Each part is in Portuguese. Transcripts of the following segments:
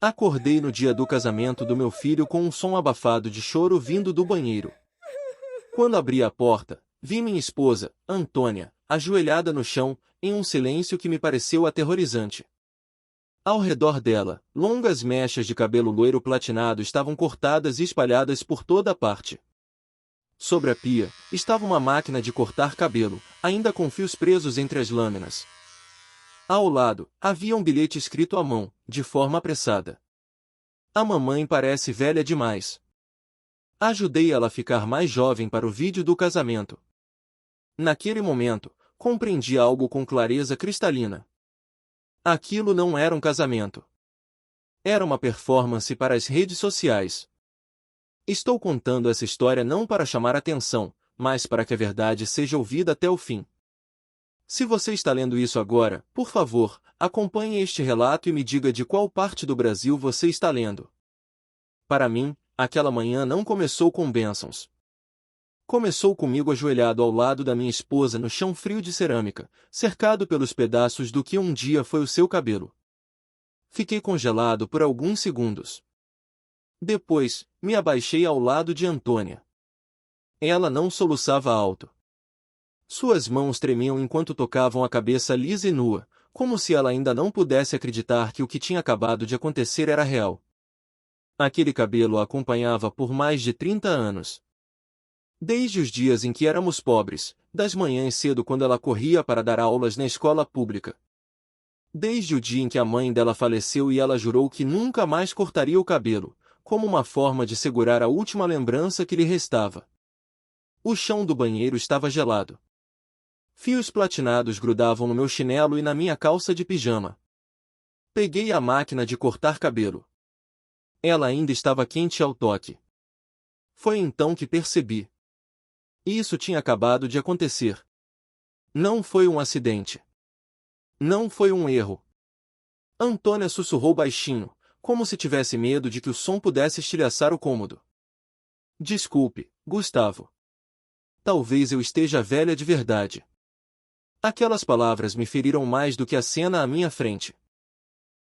Acordei no dia do casamento do meu filho com um som abafado de choro vindo do banheiro. Quando abri a porta, vi minha esposa, Antônia, ajoelhada no chão, em um silêncio que me pareceu aterrorizante. Ao redor dela, longas mechas de cabelo loiro platinado estavam cortadas e espalhadas por toda a parte. Sobre a pia, estava uma máquina de cortar cabelo, ainda com fios presos entre as lâminas. Ao lado, havia um bilhete escrito à mão, de forma apressada. A mamãe parece velha demais. Ajudei ela a ficar mais jovem para o vídeo do casamento. Naquele momento, compreendi algo com clareza cristalina. Aquilo não era um casamento. Era uma performance para as redes sociais. Estou contando essa história não para chamar atenção, mas para que a verdade seja ouvida até o fim. Se você está lendo isso agora, por favor, acompanhe este relato e me diga de qual parte do Brasil você está lendo. Para mim, aquela manhã não começou com bênçãos. Começou comigo ajoelhado ao lado da minha esposa no chão frio de cerâmica, cercado pelos pedaços do que um dia foi o seu cabelo. Fiquei congelado por alguns segundos. Depois, me abaixei ao lado de Antônia. Ela não soluçava alto. Suas mãos tremiam enquanto tocavam a cabeça lisa e nua, como se ela ainda não pudesse acreditar que o que tinha acabado de acontecer era real. Aquele cabelo a acompanhava por mais de 30 anos. Desde os dias em que éramos pobres, das manhãs cedo quando ela corria para dar aulas na escola pública. Desde o dia em que a mãe dela faleceu e ela jurou que nunca mais cortaria o cabelo, como uma forma de segurar a última lembrança que lhe restava. O chão do banheiro estava gelado. Fios platinados grudavam no meu chinelo e na minha calça de pijama. Peguei a máquina de cortar cabelo. Ela ainda estava quente ao toque. Foi então que percebi. Isso tinha acabado de acontecer. Não foi um acidente. Não foi um erro. Antônia sussurrou baixinho, como se tivesse medo de que o som pudesse estilhaçar o cômodo. Desculpe, Gustavo. Talvez eu esteja velha de verdade. Aquelas palavras me feriram mais do que a cena à minha frente.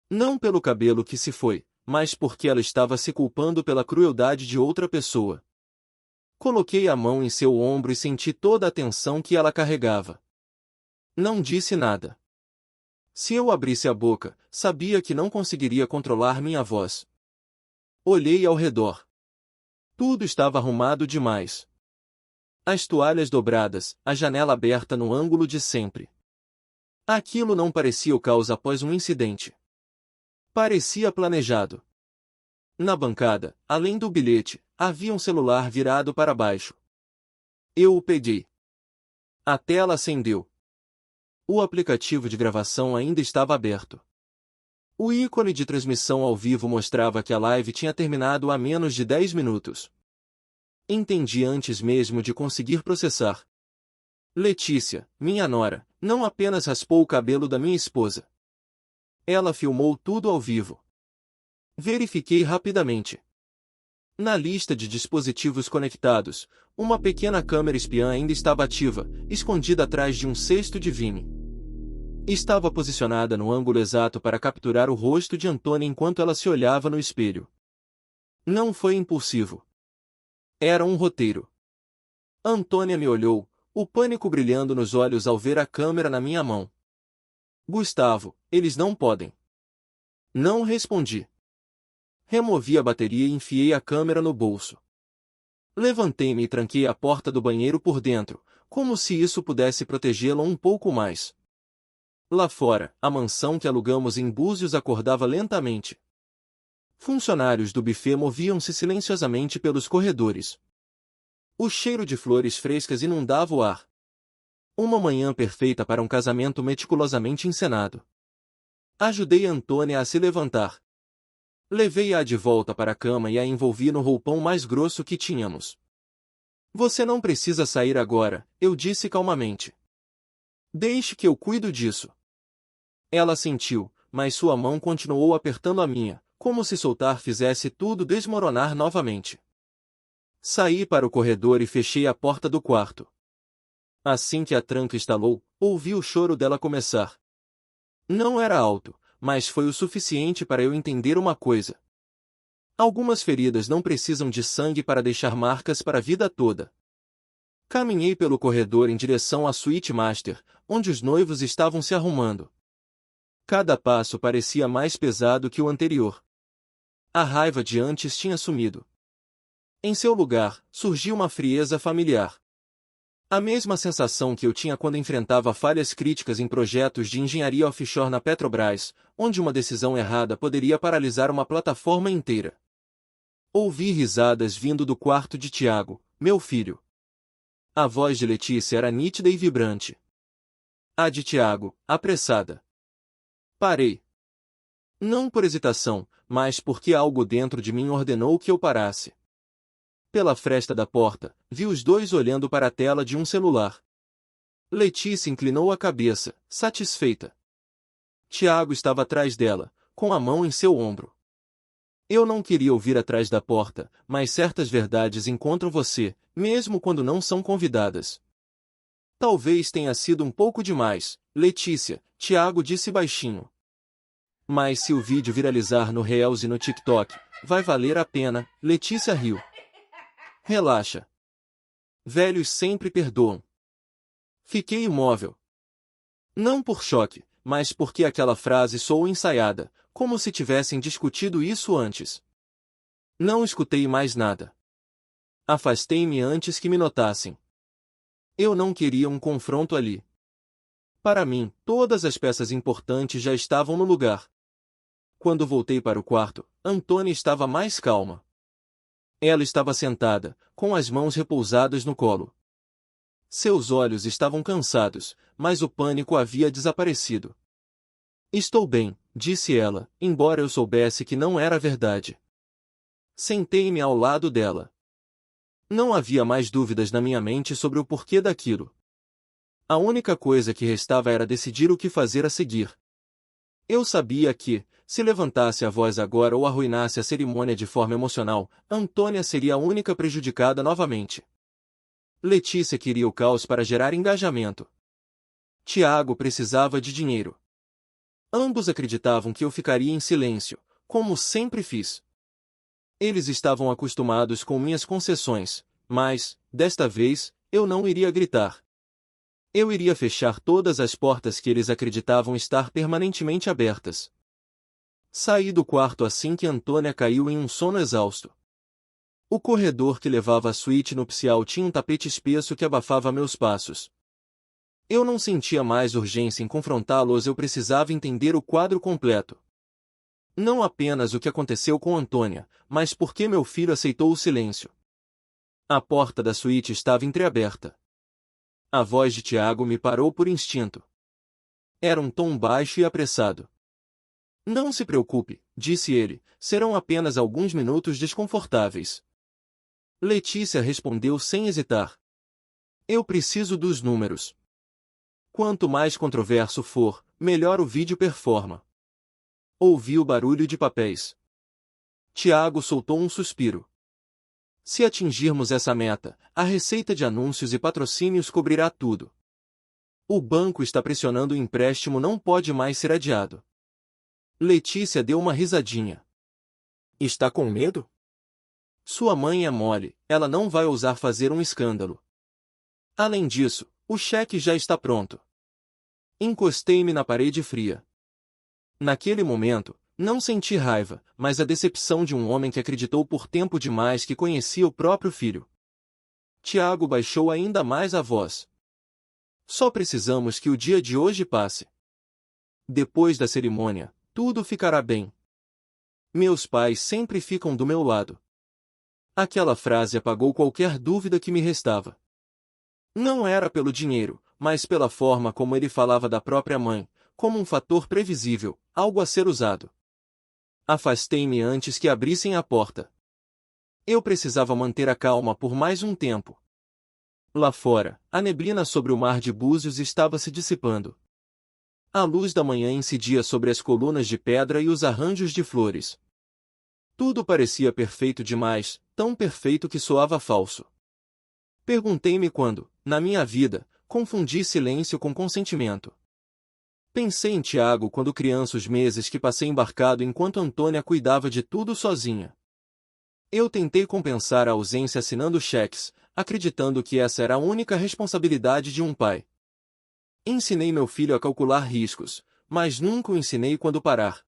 Não pelo cabelo que se foi, mas porque ela estava se culpando pela crueldade de outra pessoa. Coloquei a mão em seu ombro e senti toda a tensão que ela carregava. Não disse nada. Se eu abrisse a boca, sabia que não conseguiria controlar minha voz. Olhei ao redor. Tudo estava arrumado demais. As toalhas dobradas, a janela aberta no ângulo de sempre. Aquilo não parecia o caos após um incidente. Parecia planejado. Na bancada, além do bilhete, havia um celular virado para baixo. Eu o peguei. A tela acendeu. O aplicativo de gravação ainda estava aberto. O ícone de transmissão ao vivo mostrava que a live tinha terminado há menos de 10 minutos. Entendi antes mesmo de conseguir processar. Letícia, minha nora, não apenas raspou o cabelo da minha esposa. Ela filmou tudo ao vivo. Verifiquei rapidamente. Na lista de dispositivos conectados, uma pequena câmera espiã ainda estava ativa, escondida atrás de um cesto de vime. Estava posicionada no ângulo exato para capturar o rosto de Antônia enquanto ela se olhava no espelho. Não foi impulsivo. Era um roteiro. Antônia me olhou, o pânico brilhando nos olhos ao ver a câmera na minha mão. Gustavo, eles não podem. Não respondi. Removi a bateria e enfiei a câmera no bolso. Levantei-me e tranquei a porta do banheiro por dentro, como se isso pudesse protegê-la um pouco mais. Lá fora, a mansão que alugamos em Búzios acordava lentamente. Funcionários do buffet moviam-se silenciosamente pelos corredores. O cheiro de flores frescas inundava o ar. Uma manhã perfeita para um casamento meticulosamente encenado. Ajudei Antônia a se levantar. Levei-a de volta para a cama e a envolvi no roupão mais grosso que tínhamos. Você não precisa sair agora, eu disse calmamente. Deixe que eu cuido disso. Ela sentiu, mas sua mão continuou apertando a minha, como se soltar fizesse tudo desmoronar novamente. Saí para o corredor e fechei a porta do quarto. Assim que a tranca estalou, ouvi o choro dela começar. Não era alto, mas foi o suficiente para eu entender uma coisa. Algumas feridas não precisam de sangue para deixar marcas para a vida toda. Caminhei pelo corredor em direção à suíte master, onde os noivos estavam se arrumando. Cada passo parecia mais pesado que o anterior. A raiva de antes tinha sumido. Em seu lugar, surgiu uma frieza familiar. A mesma sensação que eu tinha quando enfrentava falhas críticas em projetos de engenharia offshore na Petrobras, onde uma decisão errada poderia paralisar uma plataforma inteira. Ouvi risadas vindo do quarto de Tiago, meu filho. A voz de Letícia era nítida e vibrante. A de Tiago, apressada. Parei. Não por hesitação, mas porque algo dentro de mim ordenou que eu parasse. Pela fresta da porta, vi os dois olhando para a tela de um celular. Letícia inclinou a cabeça, satisfeita. Tiago estava atrás dela, com a mão em seu ombro. Eu não queria ouvir atrás da porta, mas certas verdades encontram você, mesmo quando não são convidadas. Talvez tenha sido um pouco demais, Letícia, Tiago disse baixinho. Mas se o vídeo viralizar no Reels e no TikTok, vai valer a pena, Letícia riu. Relaxa. Velhos sempre perdoam. Fiquei imóvel. Não por choque, mas porque aquela frase soou ensaiada, como se tivessem discutido isso antes. Não escutei mais nada. Afastei-me antes que me notassem. Eu não queria um confronto ali. Para mim, todas as peças importantes já estavam no lugar. Quando voltei para o quarto, Antônia estava mais calma. Ela estava sentada, com as mãos repousadas no colo. Seus olhos estavam cansados, mas o pânico havia desaparecido. Estou bem, disse ela, embora eu soubesse que não era verdade. Sentei-me ao lado dela. Não havia mais dúvidas na minha mente sobre o porquê daquilo. A única coisa que restava era decidir o que fazer a seguir. Eu sabia que, se levantasse a voz agora ou arruinasse a cerimônia de forma emocional, Antônia seria a única prejudicada novamente. Letícia queria o caos para gerar engajamento. Tiago precisava de dinheiro. Ambos acreditavam que eu ficaria em silêncio, como sempre fiz. Eles estavam acostumados com minhas concessões, mas, desta vez, eu não iria gritar. Eu iria fechar todas as portas que eles acreditavam estar permanentemente abertas. Saí do quarto assim que Antônia caiu em um sono exausto. O corredor que levava à suíte nupcial tinha um tapete espesso que abafava meus passos. Eu não sentia mais urgência em confrontá-los, eu precisava entender o quadro completo. Não apenas o que aconteceu com Antônia, mas por que meu filho aceitou o silêncio. A porta da suíte estava entreaberta. A voz de Tiago me parou por instinto. Era um tom baixo e apressado. Não se preocupe, disse ele, serão apenas alguns minutos desconfortáveis. Letícia respondeu sem hesitar. Eu preciso dos números. Quanto mais controverso for, melhor o vídeo performa. Ouvi o barulho de papéis. Tiago soltou um suspiro. Se atingirmos essa meta, a receita de anúncios e patrocínios cobrirá tudo. O banco está pressionando o empréstimo, não pode mais ser adiado. Letícia deu uma risadinha. Está com medo? Sua mãe é mole, ela não vai ousar fazer um escândalo. Além disso, o cheque já está pronto. Encostei-me na parede fria. Naquele momento, não senti raiva, mas a decepção de um homem que acreditou por tempo demais que conhecia o próprio filho. Tiago baixou ainda mais a voz. Só precisamos que o dia de hoje passe. Depois da cerimônia, tudo ficará bem. Meus pais sempre ficam do meu lado. Aquela frase apagou qualquer dúvida que me restava. Não era pelo dinheiro, mas pela forma como ele falava da própria mãe, como um fator previsível, algo a ser usado. Afastei-me antes que abrissem a porta. Eu precisava manter a calma por mais um tempo. Lá fora, a neblina sobre o mar de Búzios estava se dissipando. A luz da manhã incidia sobre as colunas de pedra e os arranjos de flores. Tudo parecia perfeito demais, tão perfeito que soava falso. Perguntei-me quando, na minha vida, confundi silêncio com consentimento. Pensei em Tiago quando criança, os meses que passei embarcado enquanto Antônia cuidava de tudo sozinha. Eu tentei compensar a ausência assinando cheques, acreditando que essa era a única responsabilidade de um pai. Ensinei meu filho a calcular riscos, mas nunca o ensinei quando parar.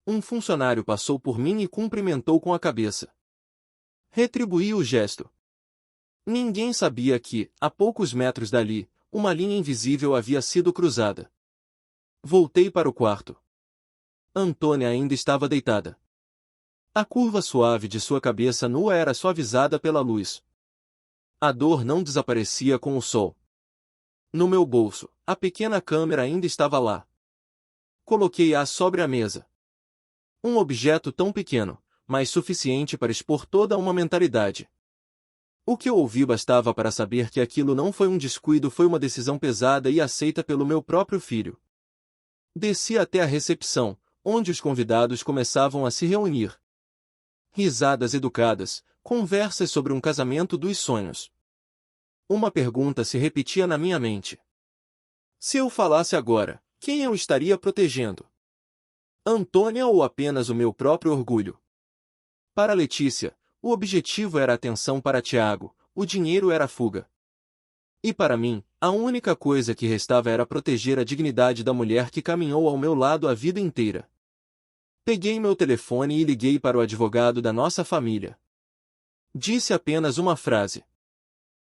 Um funcionário passou por mim e cumprimentou com a cabeça. Retribuí o gesto. Ninguém sabia que, a poucos metros dali, uma linha invisível havia sido cruzada. Voltei para o quarto. Antônia ainda estava deitada. A curva suave de sua cabeça nua era suavizada pela luz. A dor não desaparecia com o sol. No meu bolso, a pequena câmera ainda estava lá. Coloquei-a sobre a mesa. Um objeto tão pequeno, mas suficiente para expor toda uma mentalidade. O que eu ouvi bastava para saber que aquilo não foi um descuido, foi uma decisão pesada e aceita pelo meu próprio filho. Desci até a recepção, onde os convidados começavam a se reunir. Risadas educadas, conversas sobre um casamento dos sonhos. Uma pergunta se repetia na minha mente. Se eu falasse agora, quem eu estaria protegendo? Antônia ou apenas o meu próprio orgulho? Para Letícia, o objetivo era a atenção, para Tiago, o dinheiro era a fuga. E para mim, a única coisa que restava era proteger a dignidade da mulher que caminhou ao meu lado a vida inteira. Peguei meu telefone e liguei para o advogado da nossa família. Disse apenas uma frase.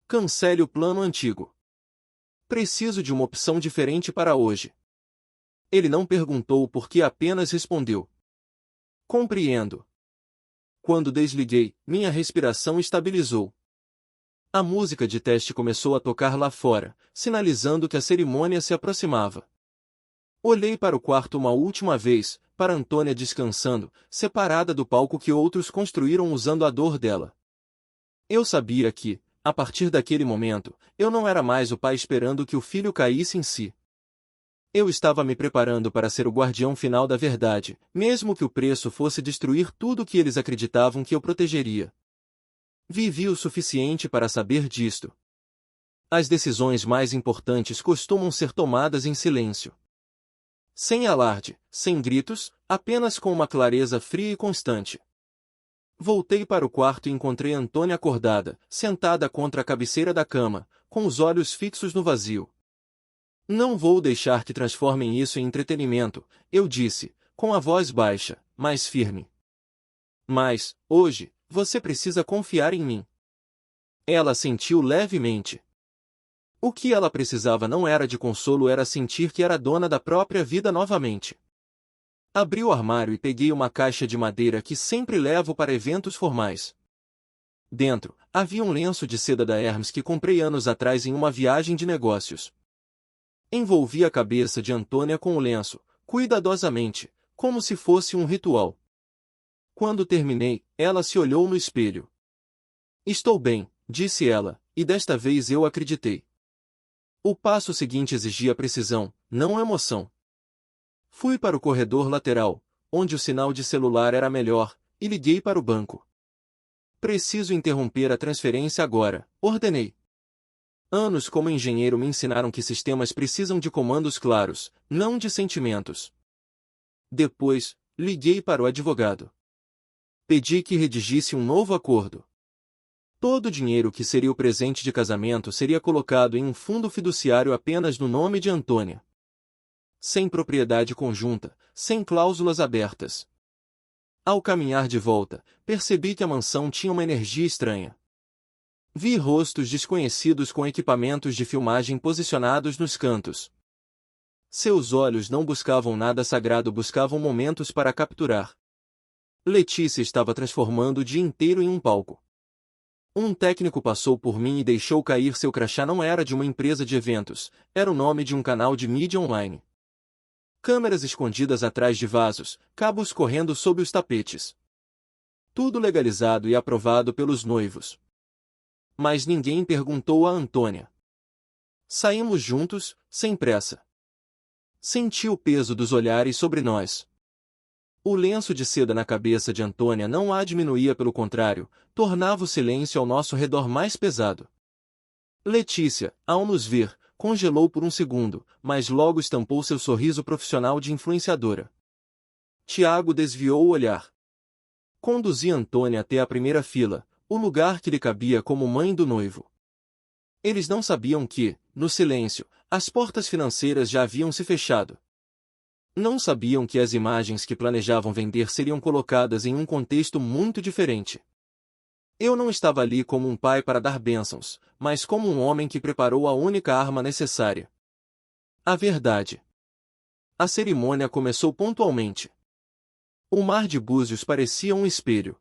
Cancele o plano antigo. Preciso de uma opção diferente para hoje. Ele não perguntou o porquê, apenas respondeu. Compreendo. Quando desliguei, minha respiração estabilizou. A música de teste começou a tocar lá fora, sinalizando que a cerimônia se aproximava. Olhei para o quarto uma última vez, para Antônia descansando, separada do palco que outros construíram usando a dor dela. Eu sabia que, a partir daquele momento, eu não era mais o pai esperando que o filho caísse em si. Eu estava me preparando para ser o guardião final da verdade, mesmo que o preço fosse destruir tudo o que eles acreditavam que eu protegeria. Vivi o suficiente para saber disto. As decisões mais importantes costumam ser tomadas em silêncio. Sem alarde, sem gritos, apenas com uma clareza fria e constante. Voltei para o quarto e encontrei Antônia acordada, sentada contra a cabeceira da cama, com os olhos fixos no vazio. Não vou deixar que transformem isso em entretenimento, eu disse, com a voz baixa, mas firme. Mas, hoje, você precisa confiar em mim. Ela sentiu levemente. O que ela precisava não era de consolo, era sentir que era dona da própria vida novamente. Abri o armário e peguei uma caixa de madeira que sempre levo para eventos formais. Dentro, havia um lenço de seda da Hermes que comprei anos atrás em uma viagem de negócios. Envolvi a cabeça de Antônia com o lenço, cuidadosamente, como se fosse um ritual. Quando terminei, ela se olhou no espelho. Estou bem, disse ela, e desta vez eu acreditei. O passo seguinte exigia precisão, não emoção. Fui para o corredor lateral, onde o sinal de celular era melhor, e liguei para o banco. Preciso interromper a transferência agora, ordenei. Anos como engenheiro me ensinaram que sistemas precisam de comandos claros, não de sentimentos. Depois, liguei para o advogado. Pedi que redigisse um novo acordo. Todo o dinheiro que seria o presente de casamento seria colocado em um fundo fiduciário apenas no nome de Antônia. Sem propriedade conjunta, sem cláusulas abertas. Ao caminhar de volta, percebi que a mansão tinha uma energia estranha. Vi rostos desconhecidos com equipamentos de filmagem posicionados nos cantos. Seus olhos não buscavam nada sagrado, buscavam momentos para capturar. Letícia estava transformando o dia inteiro em um palco. Um técnico passou por mim e deixou cair seu crachá. Não era de uma empresa de eventos, era o nome de um canal de mídia online. Câmeras escondidas atrás de vasos, cabos correndo sob os tapetes. Tudo legalizado e aprovado pelos noivos. Mas ninguém perguntou a Antônia. Saímos juntos, sem pressa. Senti o peso dos olhares sobre nós. O lenço de seda na cabeça de Antônia não a diminuía, pelo contrário, tornava o silêncio ao nosso redor mais pesado. Letícia, ao nos ver, congelou por um segundo, mas logo estampou seu sorriso profissional de influenciadora. Tiago desviou o olhar. Conduzi Antônia até a primeira fila, o lugar que lhe cabia como mãe do noivo. Eles não sabiam que, no silêncio, as portas financeiras já haviam se fechado. Não sabiam que as imagens que planejavam vender seriam colocadas em um contexto muito diferente. Eu não estava ali como um pai para dar bênçãos, mas como um homem que preparou a única arma necessária. A verdade. A cerimônia começou pontualmente. O mar de búzios parecia um espelho.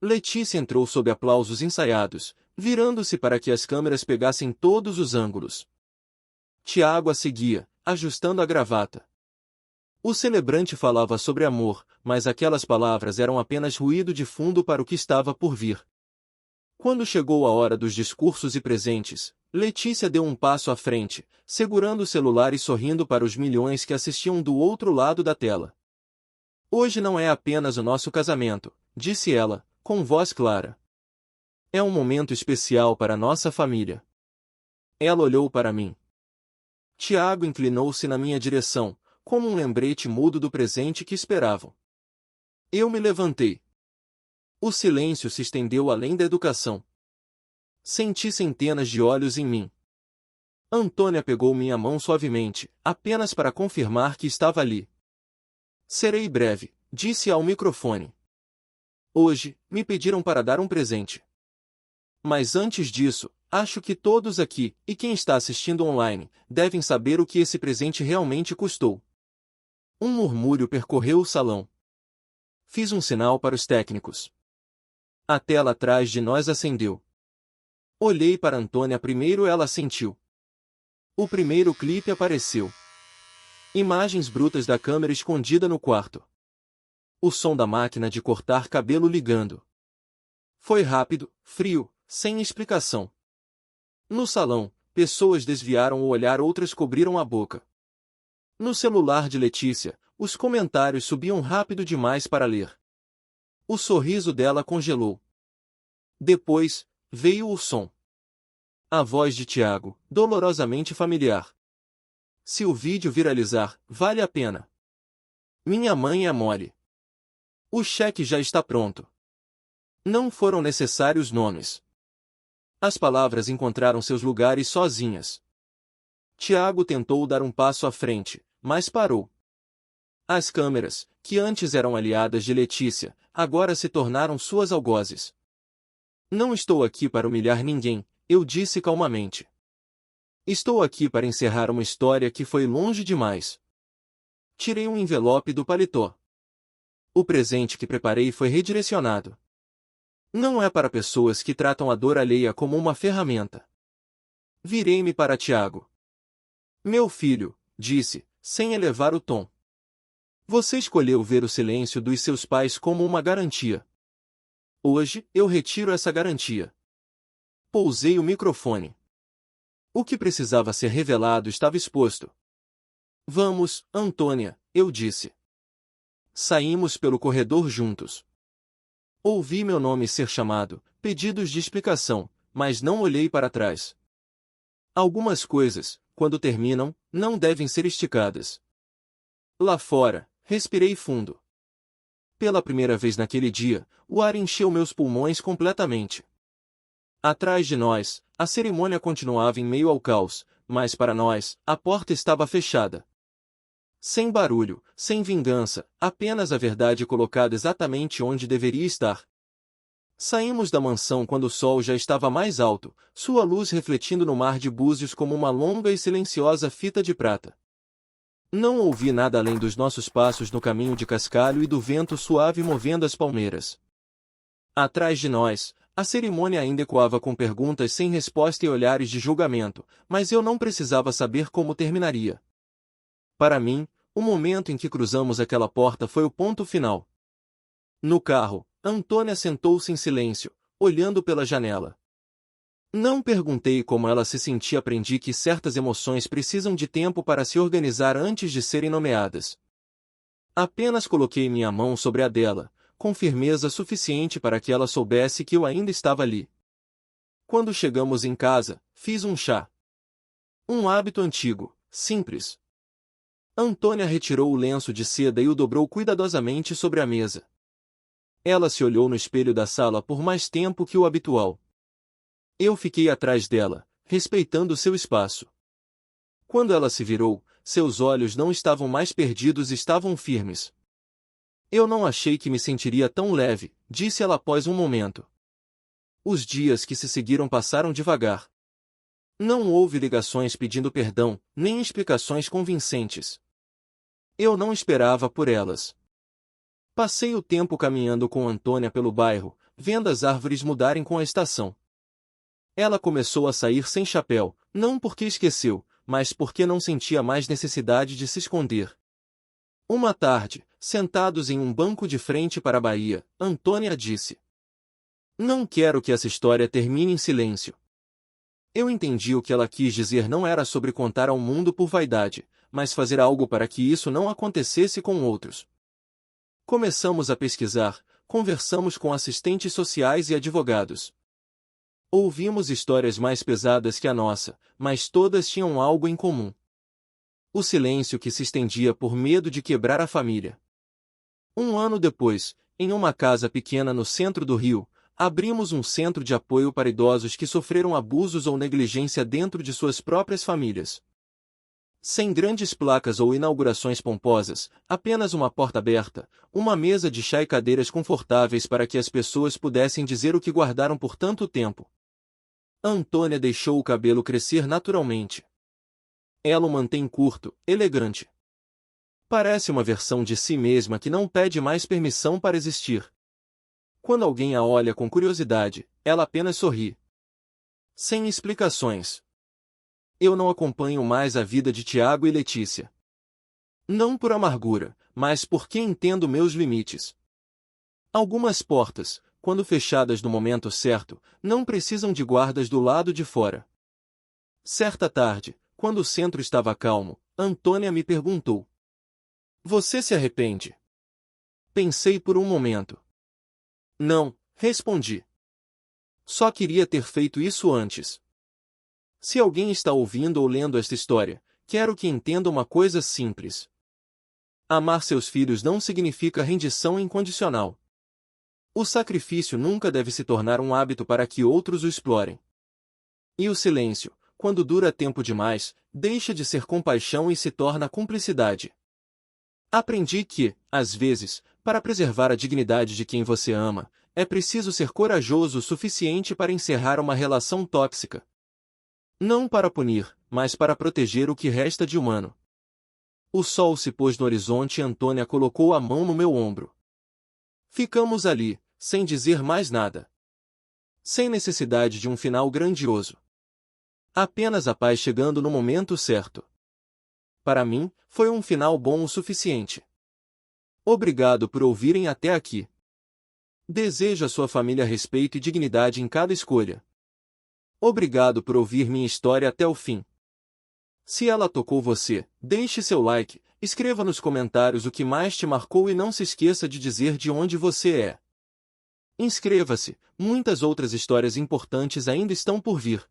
Letícia entrou sob aplausos ensaiados, virando-se para que as câmeras pegassem todos os ângulos. Tiago a seguia, ajustando a gravata. O celebrante falava sobre amor, mas aquelas palavras eram apenas ruído de fundo para o que estava por vir. Quando chegou a hora dos discursos e presentes, Letícia deu um passo à frente, segurando o celular e sorrindo para os milhões que assistiam do outro lado da tela. Hoje não é apenas o nosso casamento, disse ela, com voz clara. É um momento especial para nossa família. Ela olhou para mim. Tiago inclinou-se na minha direção, como um lembrete mudo do presente que esperavam. Eu me levantei. O silêncio se estendeu além da educação. Senti centenas de olhos em mim. Antônia pegou minha mão suavemente, apenas para confirmar que estava ali. Serei breve, disse ao microfone. Hoje, me pediram para dar um presente. Mas antes disso, acho que todos aqui, e quem está assistindo online, devem saber o que esse presente realmente custou. Um murmúrio percorreu o salão. Fiz um sinal para os técnicos. A tela atrás de nós acendeu. Olhei para Antônia primeiro, ela assentiu. O primeiro clipe apareceu. Imagens brutas da câmera escondida no quarto. O som da máquina de cortar cabelo ligando. Foi rápido, frio, sem explicação. No salão, pessoas desviaram o olhar, outras cobriram a boca. No celular de Letícia, os comentários subiam rápido demais para ler. O sorriso dela congelou. Depois, veio o som. A voz de Tiago, dolorosamente familiar. Se o vídeo viralizar, vale a pena. Minha mãe é mole. O cheque já está pronto. Não foram necessários nomes. As palavras encontraram seus lugares sozinhas. Tiago tentou dar um passo à frente, mas parou. As câmeras, que antes eram aliadas de Letícia, agora se tornaram suas algozes. Não estou aqui para humilhar ninguém, eu disse calmamente. Estou aqui para encerrar uma história que foi longe demais. Tirei um envelope do paletó. O presente que preparei foi redirecionado. Não é para pessoas que tratam a dor alheia como uma ferramenta. Virei-me para Tiago. Meu filho, disse, sem elevar o tom. Você escolheu ver o silêncio dos seus pais como uma garantia. Hoje, eu retiro essa garantia. Pousei o microfone. O que precisava ser revelado estava exposto. Vamos, Antônia, eu disse. Saímos pelo corredor juntos. Ouvi meu nome ser chamado, pedidos de explicação, mas não olhei para trás. Algumas coisas, quando terminam, não devem ser esticadas. Lá fora, respirei fundo. Pela primeira vez naquele dia, o ar encheu meus pulmões completamente. Atrás de nós, a cerimônia continuava em meio ao caos, mas para nós, a porta estava fechada. Sem barulho, sem vingança, apenas a verdade colocada exatamente onde deveria estar. Saímos da mansão quando o sol já estava mais alto, sua luz refletindo no mar de búzios como uma longa e silenciosa fita de prata. Não ouvi nada além dos nossos passos no caminho de cascalho e do vento suave movendo as palmeiras. Atrás de nós, a cerimônia ainda ecoava com perguntas sem resposta e olhares de julgamento, mas eu não precisava saber como terminaria. Para mim, o momento em que cruzamos aquela porta foi o ponto final. No carro, Antônia sentou-se em silêncio, olhando pela janela. Não perguntei como ela se sentia, aprendi que certas emoções precisam de tempo para se organizar antes de serem nomeadas. Apenas coloquei minha mão sobre a dela, com firmeza suficiente para que ela soubesse que eu ainda estava ali. Quando chegamos em casa, fiz um chá. Um hábito antigo, simples. Antônia retirou o lenço de seda e o dobrou cuidadosamente sobre a mesa. Ela se olhou no espelho da sala por mais tempo que o habitual. Eu fiquei atrás dela, respeitando seu espaço. Quando ela se virou, seus olhos não estavam mais perdidos, estavam firmes. Eu não achei que me sentiria tão leve, disse ela após um momento. Os dias que se seguiram passaram devagar. Não houve ligações pedindo perdão, nem explicações convincentes. Eu não esperava por elas. Passei o tempo caminhando com Antônia pelo bairro, vendo as árvores mudarem com a estação. Ela começou a sair sem chapéu, não porque esqueceu, mas porque não sentia mais necessidade de se esconder. Uma tarde, sentados em um banco de frente para a baía, Antônia disse: "Não quero que essa história termine em silêncio." Eu entendi o que ela quis dizer. Não era sobre contar ao mundo por vaidade, mas fazer algo para que isso não acontecesse com outros. Começamos a pesquisar, conversamos com assistentes sociais e advogados. Ouvimos histórias mais pesadas que a nossa, mas todas tinham algo em comum. O silêncio que se estendia por medo de quebrar a família. Um ano depois, em uma casa pequena no centro do Rio, abrimos um centro de apoio para idosos que sofreram abusos ou negligência dentro de suas próprias famílias. Sem grandes placas ou inaugurações pomposas, apenas uma porta aberta, uma mesa de chá e cadeiras confortáveis para que as pessoas pudessem dizer o que guardaram por tanto tempo. Antônia deixou o cabelo crescer naturalmente. Ela o mantém curto, elegante. Parece uma versão de si mesma que não pede mais permissão para existir. Quando alguém a olha com curiosidade, ela apenas sorri. Sem explicações. Eu não acompanho mais a vida de Tiago e Letícia. Não por amargura, mas porque entendo meus limites. Algumas portas, quando fechadas no momento certo, não precisam de guardas do lado de fora. Certa tarde, quando o centro estava calmo, Antônia me perguntou: "Você se arrepende?" Pensei por um momento. "Não", respondi. "Só queria ter feito isso antes." Se alguém está ouvindo ou lendo esta história, quero que entenda uma coisa simples. Amar seus filhos não significa rendição incondicional. O sacrifício nunca deve se tornar um hábito para que outros o explorem. E o silêncio, quando dura tempo demais, deixa de ser compaixão e se torna cumplicidade. Aprendi que, às vezes, para preservar a dignidade de quem você ama, é preciso ser corajoso o suficiente para encerrar uma relação tóxica. Não para punir, mas para proteger o que resta de humano. O sol se pôs no horizonte e Antônia colocou a mão no meu ombro. Ficamos ali, sem dizer mais nada. Sem necessidade de um final grandioso. Apenas a paz chegando no momento certo. Para mim, foi um final bom o suficiente. Obrigado por ouvirem até aqui. Desejo à sua família respeito e dignidade em cada escolha. Obrigado por ouvir minha história até o fim. Se ela tocou você, deixe seu like, escreva nos comentários o que mais te marcou e não se esqueça de dizer de onde você é. Inscreva-se, muitas outras histórias importantes ainda estão por vir.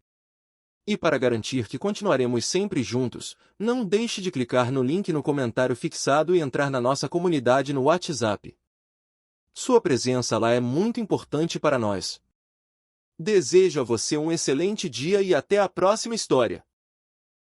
E para garantir que continuaremos sempre juntos, não deixe de clicar no link no comentário fixado e entrar na nossa comunidade no WhatsApp. Sua presença lá é muito importante para nós. Desejo a você um excelente dia e até a próxima história.